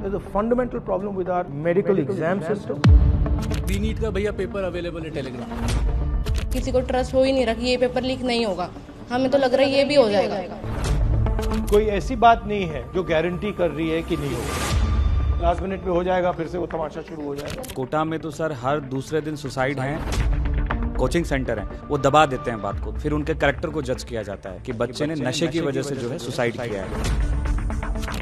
There's a fundamental problem with our medical exam system. NEET का भैया paper available है Telegram. किसी को ट्रस्ट हो ही नहीं रहा कि ये पेपर लीक नहीं होगा। हमें तो लग रहा है ये भी हो जाएगा। कोई ऐसी बात नहीं है जो गारंटी कर रही है कि नहीं होगा। लास्ट मिनट पे हो जाएगा, फिर से वो तमाशा शुरू हो जाएगा। कोटा में तो सर हर दूसरे दिन सुसाइड हैं। कोचिंग सेंटर हैं, वो दबा देते हैं बात को, फिर उनके कैरेक्टर को जज किया जाता है कि बच्चे ने नशे की वजह से जो है सुसाइड किया है।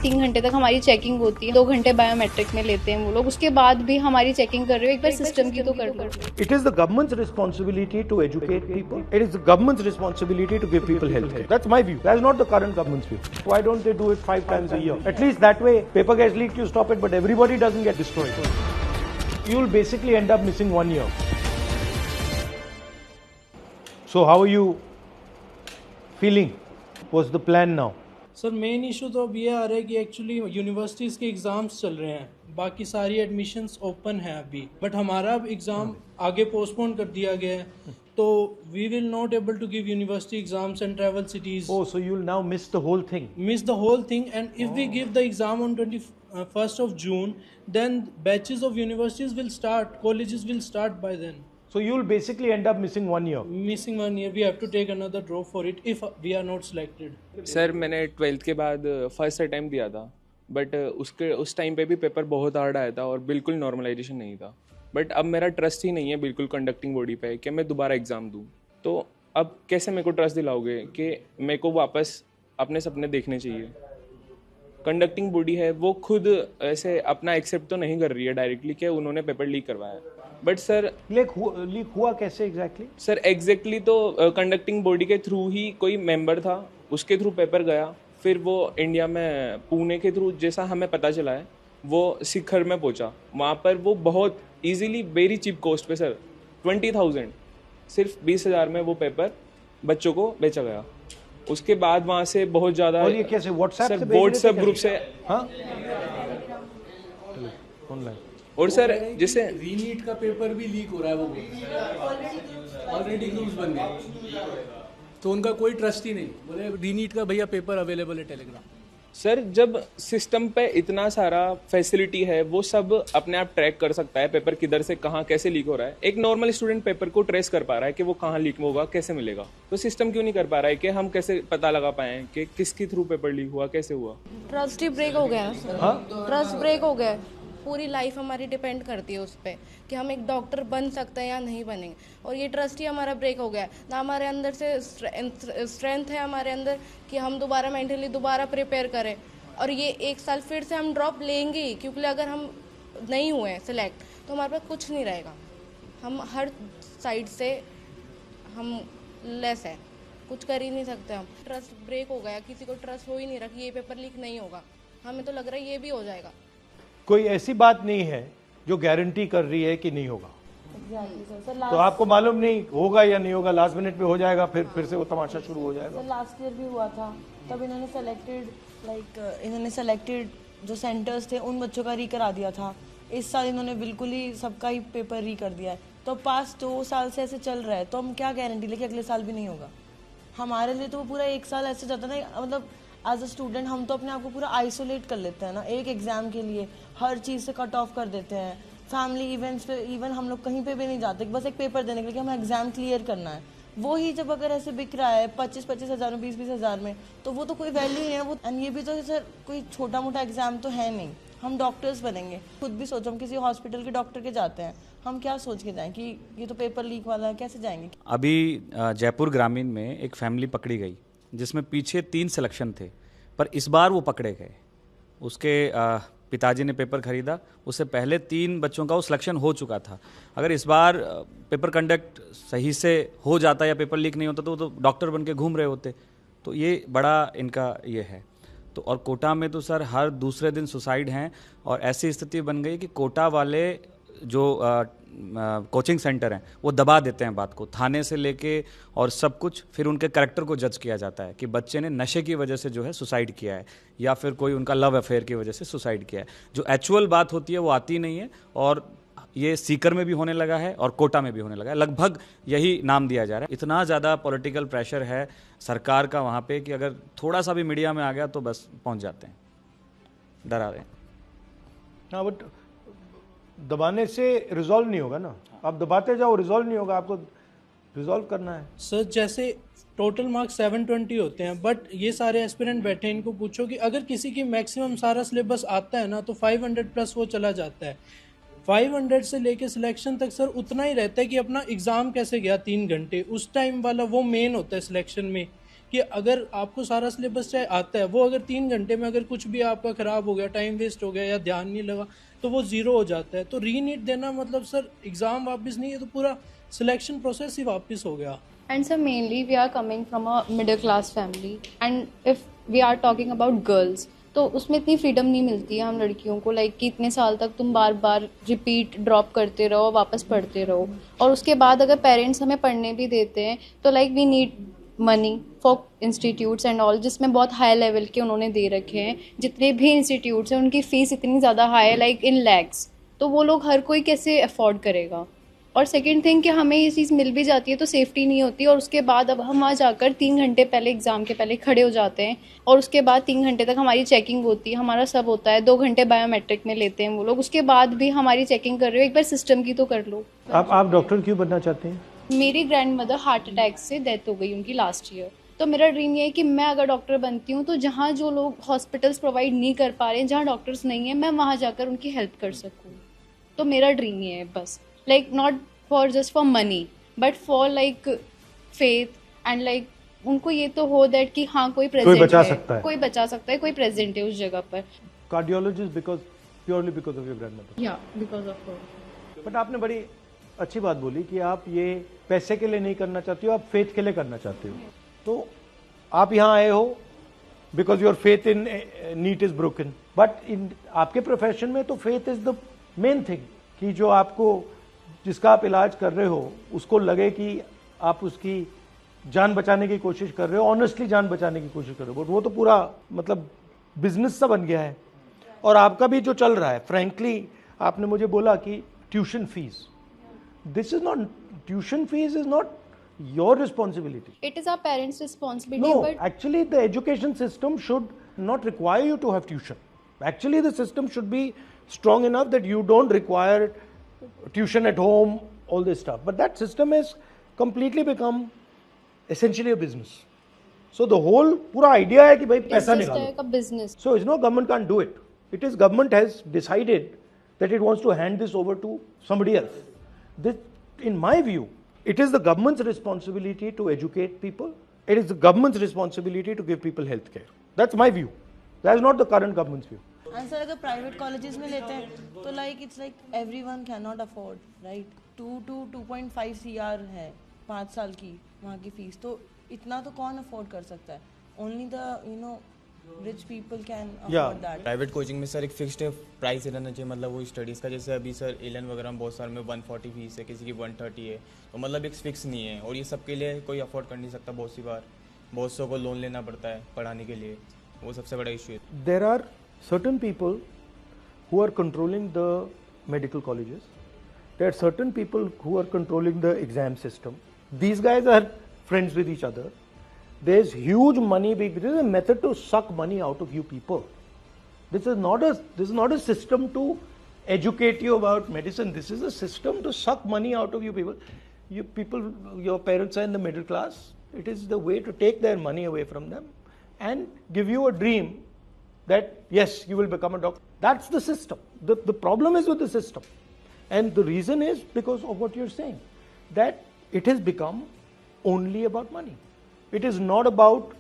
3 घंटे तक हमारी चेकिंग होती है, 2 घंटे बायोमेट्रिक में लेते हैं वो लोग, उसके बाद भी हमारी चेकिंग कर रहे हो। एक बार सिस्टम की तो कर लो। It is the government's responsibility to educate people. It is the government's responsibility to give people health care. That's my view. That's not the current government's view. Why don't they do it 5 times a year? At least that way, paper gets leaked, you stop it, but everybody doesn't get destroyed. You'll basically end up missing 1 year. So how are you feeling? What's the plan now? Sir main issue तो अब ये आ रहा है कि actually universities के exams चल रहे हैं, बाकी सारी एडमिशन्स ओपन है अभी, बट हमारा अब एग्ज़ाम आगे पोस्टपोन कर दिया गया है, तो we will not able to give university exams and travel cities. Oh, so you'll now miss the whole thing. Miss the whole thing, and if we give the exam on 21st of June, then batches of universities will start, colleges will start by then. So you'll basically end up missing 1 year. Missing 1 year, we have to take another drop for it if we are not selected. Sir मैंने 12th के बाद first attempt दिया था, but उस time पे भी paper बहुत hard आया था और बिल्कुल नॉर्मलाइजेशन नहीं था। बट अब मेरा ट्रस्ट ही नहीं है बिल्कुल कंडक्टिंग बॉडी पे कि मैं दोबारा एग्ज़ाम दूँ। तो अब कैसे मेरे को ट्रस्ट दिलाओगे कि मेरे को वापस अपने सपने देखने चाहिए? कंडक्टिंग बॉडी है वो खुद ऐसे अपना एक्सेप्ट तो नहीं कर रही है डायरेक्टली कि उन्होंने पेपर लीक करवाया, बट सर लीक हुआ कैसे एग्जैक्टली? सर एग्जैक्टली तो कंडक्टिंग बॉडी के थ्रू ही कोई मेंबर था, उसके थ्रू पेपर गया, फिर वो इंडिया में पुणे के थ्रू जैसा हमें पता चला है वो शिखर में पहुंचा। वहाँ पर वो बहुत इजीली वेरी चीप कॉस्ट पे सर 20,000 सिर्फ 20,000 में वो पेपर बच्चों को बेचा गया। उसके बाद वहाँ से बहुत ज़्यादा, और ये कैसे व्हाट्सएप ग्रुप से, हाँ ऑनलाइन। और सर जैसे रीनीट का पेपर भी लीक हो रहा है, वो ऑलरेडी न्यूज़ बन गई, तो उनका कोई ट्रस्ट ही नहीं। बोले रीनीट का भैया पेपर अवेलेबल है टेलीग्राम। सर जब सिस्टम पे इतना सारा फैसिलिटी है, वो सब अपने आप ट्रैक कर सकता है पेपर किधर से कहाँ कैसे लीक हो रहा है। एक नॉर्मल स्टूडेंट पेपर को ट्रेस कर पा रहा है कि वो कहाँ लीक होगा, कैसे मिलेगा, तो सिस्टम क्यों नहीं कर पा रहा है कि हम कैसे पता लगा पाए कि किसके थ्रू पेपर लीक हुआ, कैसे हुआ? ट्रस्ट ही ब्रेक हो गया ना, ट्रस्ट ब्रेक हो गया। पूरी लाइफ हमारी डिपेंड करती है उस पर कि हम एक डॉक्टर बन सकते हैं या नहीं बनेंगे, और ये ट्रस्ट ही हमारा ब्रेक हो गया ना। हमारे अंदर से स्ट्रेंथ है हमारे अंदर कि हम दोबारा मेंटली दोबारा प्रिपेयर करें, और ये 1 साल फिर से हम ड्रॉप लेंगे ही, क्योंकि अगर हम नहीं हुए सिलेक्ट तो हमारे पास कुछ नहीं रहेगा। हम हर साइड से हम लेस है, कुछ कर ही नहीं सकते। हम ट्रस्ट ब्रेक हो गया, किसी को ट्रस्ट हो ही नहीं रहा कि ये पेपर लीक नहीं होगा। हमें तो लग रहा है ये भी हो जाएगा। कोई ऐसी बात नहीं है जो गारंटी कर रही है कि नहीं होगा। तो आपको मालूम नहीं होगा या नहीं होगा, लास्ट मिनट पे हो जाएगा, फिर से वो तमाशा शुरू हो जाएगा। लास्ट ईयर भी हुआ था, तब इन्होंने सेलेक्टेड जो सेंटर्स थे उन बच्चों का री करा दिया था। इस साल इन्होंने बिल्कुल ही सबका ही पेपर री कर दिया है। तो पास 2 साल से ऐसे चल रहा है, तो हम क्या गारंटी लेके अगले साल भी नहीं होगा? हमारे लिए तो वो पूरा 1 साल ऐसे जाता ना, मतलब एज अ स्टूडेंट हम तो अपने आप को पूरा आइसोलेट कर लेते हैं ना, एक एग्जाम के लिए हर चीज़ से कट ऑफ कर देते हैं। फैमिली इवेंट्स पे इवन हम लोग कहीं पे भी नहीं जाते, बस एक पेपर देने के लिए कि हमें एग्जाम क्लियर करना है। वो ही जब अगर ऐसे बिक रहा है 25-25 हज़ार में, 20-20 हज़ार में, तो वो तो कोई वैल्यू नहीं है वो। एंड ये भी तो सर कोई छोटा मोटा एग्जाम तो है नहीं, हम डॉक्टर्स बनेंगे। खुद भी सोचो, हम किसी हॉस्पिटल के डॉक्टर के जाते हैं, हम क्या सोच के जाएं कि ये तो पेपर लीक वाला है, कैसे जाएंगे? अभी जयपुर ग्रामीण में एक फैमिली पकड़ी गई जिसमें पीछे 3 सिलेक्शन थे, पर इस बार वो पकड़े गए। उसके पिताजी ने पेपर खरीदा, उससे पहले 3 बच्चों का वो सिलेक्शन हो चुका था। अगर इस बार पेपर कंडक्ट सही से हो जाता या पेपर लीक नहीं होता तो वो तो डॉक्टर बन के घूम रहे होते। तो ये बड़ा इनका ये है। तो और कोटा में तो सर हर दूसरे दिन सुसाइड हैं, और ऐसी स्थिति बन गई कि कोटा वाले जो कोचिंग सेंटर हैं वो दबा देते हैं बात को, थाने से लेके और सब कुछ, फिर उनके कैरेक्टर को जज किया जाता है कि बच्चे ने नशे की वजह से जो है सुसाइड किया है, या फिर कोई उनका लव अफेयर की वजह से सुसाइड किया है। जो एक्चुअल बात होती है वो आती नहीं है, और ये सीकर में भी होने लगा है और कोटा में भी होने लगा है। लगभग यही नाम दिया जा रहा है। इतना ज़्यादा पॉलिटिकल प्रेशर है सरकार का वहाँ पे कि अगर थोड़ा सा भी मीडिया में आ गया तो बस पहुँच जाते हैं, डरा रहे हैं। हाँ, बट दबाने से रिजॉल्व नहीं होगा ना, आप दबाते जाओ, रिजॉल्व नहीं होगा, आपको रिजॉल्व करना है। सर जैसे टोटल मार्क्स 720 होते हैं, बट ये सारे एस्पिरेंट बैठे हैं, इनको पूछो कि अगर किसी की मैक्सिमम सारा सिलेबस आता है ना तो 500 प्लस वो चला जाता है। 500 से लेके सिलेक्शन तक सर उतना ही रहता है कि अपना एग्ज़ाम कैसे गया 3 घंटे, उस टाइम वाला वो मेन होता है सिलेक्शन में, कि अगर आपको सारा सिलेबस चाहे आता है, वो अगर 3 घंटे में अगर कुछ भी आपका ख़राब हो गया, टाइम वेस्ट हो गया या ध्यान नहीं लगा, तो वो ज़ीरो हो जाता है। तो रीनीट देना मतलब सर एग्ज़ाम वापस नहीं है, तो पूरा सिलेक्शन प्रोसेस ही वापस हो गया। And so mainly we are coming from a middle class family, and if we are talking about girls, तो उसमें इतनी फ्रीडम नहीं मिलती है हम लड़कियों को, लाइक कि इतने साल तक तुम बार बार रिपीट ड्रॉप करते रहो, वापस पढ़ते रहो, और उसके बाद अगर पेरेंट्स हमें पढ़ने भी देते हैं तो like we need money for institutes and all, जिसमें बहुत हाई लेवल के उन्होंने दे रखे हैं। जितने भी इंस्टीट्यूट्स हैं उनकी फ़ीस इतनी ज़्यादा हाई है, लाइक इन लैक्स, तो वो लोग हर कोई कैसे अफोर्ड करेगा। और सेकंड थिंग कि हमें ये चीज़ मिल भी जाती है तो सेफ्टी नहीं होती, और उसके बाद अब हम वहाँ जाकर 3 घंटे पहले एग्ज़ाम के पहले खड़े हो जाते हैं, और उसके बाद 3 घंटे तक हमारी चेकिंग होती है, हमारा सब होता है, 2 घंटे बायोमेट्रिक में लेते हैं वो लोग, उसके बाद भी हमारी चेकिंग कर रहे हो, एक बार सिस्टम की तो कर लो। आप डॉक्टर क्यों बनना चाहते हैं? मेरी ग्रैंड मदर हार्ट अटैक से डेथ हो गई उनकी लास्ट ईयर, तो मेरा ड्रीम ये है कि मैं अगर डॉक्टर बनती हूँ तो जहाँ जो लोग हॉस्पिटल्स प्रोवाइड नहीं कर पा रहे हैं, जहाँ डॉक्टर्स नहीं हैं, मैं वहाँ जाकर उनकी हेल्प कर सकूँ। तो मेरा ड्रीम ये है बस, like not for just for money but for like faith and like उनको ये तो हो दैट कि हाँ कोई प्रेजेंट बचा है, सकता है। कोई बचा सकता है, कोई प्रेजेंट है उस जगह पर। Cardiologist purely because of your grandmother. या बिकॉज ऑफ हर। बट आपने बड़ी अच्छी बात बोली कि आप ये पैसे के लिए नहीं करना चाहती हो, आप फेथ के लिए करना चाहते हो। तो आप यहाँ आए हो because your faith in NEET is broken, but in आपके प्रोफेशन में तो faith is the main thing, कि जो आपको जिसका आप इलाज कर रहे हो उसको लगे कि आप उसकी जान बचाने की कोशिश कर रहे हो, ऑनेस्टली जान बचाने की कोशिश कर रहे हो। वो तो पूरा मतलब बिजनेस सा बन गया है। और आपका भी जो चल रहा है, फ्रैंकली आपने मुझे बोला कि tuition fees, this is not, tuition fees is not your responsibility. It is our parents' responsibility. No, but actually the education system should not require you to have tuition. Actually the system should be strong enough that you don't require tuition at home, all this stuff. But that system has completely become essentially a business. So the whole पूरा idea है कि भाई पैसा it's just निकालो. like a business. So it's no, government can't do it. It is government has decided that it wants to hand this over to somebody else. This, in my view, it is the government's responsibility to educate people. It is the government's responsibility to give people health care. That's my view. That is not the current government's view. And sir अगर private colleges में लेते हैं तो like it's like everyone can not afford, right. 2.5 CR है 5 साल की वहाँ की फीस, तो इतना तो कौन अफोर्ड कर सकता है? Only the rich people can afford that. Private coaching में सर एक फिक्स्ड प्राइस रहना चाहिए, मतलब वो स्टडीज़ का। जैसे अभी सर एलन वगैरह में बहुत सारे में 140 फीस है, किसी की 130 है, तो मतलब एक फिक्स नहीं है, और ये सबके लिए कोई अफोर्ड कर नहीं सकता। बहुत सी बार बहुत सौ को लोन लेना पड़ता है पढ़ाने के लिए, वो सबसे बड़ा इशू है। There are certain people who are controlling the medical colleges. There are certain people who are controlling the exam system. These guys are friends with each other. There's huge money. This is a method to suck money out of you people. This is not a system to educate you about medicine. This is a system to suck money out of you people. You people, your parents are in the middle class. It is the way to take their money away from them and give you a dream that yes, you will become a doctor. That's the system. The problem is with the system. And the reason is because of what you're saying, that it has become only about money. It is not about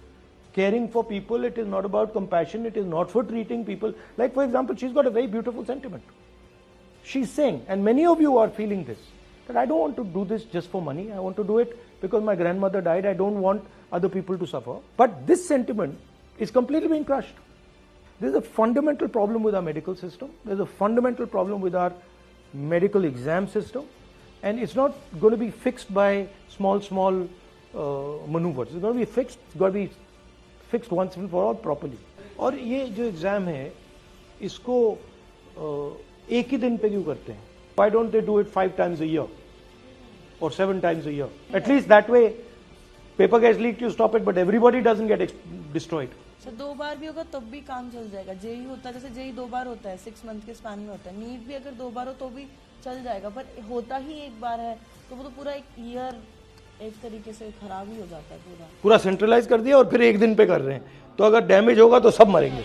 caring for people. It is not about compassion. It is not for treating people. Like for example, she's got a very beautiful sentiment. She's saying, and many of you are feeling this, that I don't want to do this just for money. I want to do it because my grandmother died. I don't want other people to suffer. But this sentiment is completely being crushed. There's a fundamental problem with our medical system. There's a fundamental problem with our medical exam system. And it's not going to be fixed by small maneuvers. It's going to be fixed. It's got to be fixed once and for all properly. और ये जो exam है इसको एक ही दिन पे क्यों करते हैं? Why don't they do it 5 times a year or 7 times a year? At least that way paper gets leaked, you stop it, but everybody doesn't get destroyed. Sir 2 बार भी होगा तब भी काम चल जाएगा। जेई होता है, जैसे जेई 2 बार होता है, 6 मंथ के स्पैन में होता है। नीट भी अगर 2 बार हो तो भी चल जाएगा, पर होता ही एक बार है तो वो तो पूरा एक ईयर एक तरीके से खराब ही हो जाता है पूरा। पूरा सेंट्रलाइज कर दिया और फिर एक दिन पे कर रहे हैं, तो अगर डैमेज होगा तो सब मरेंगे।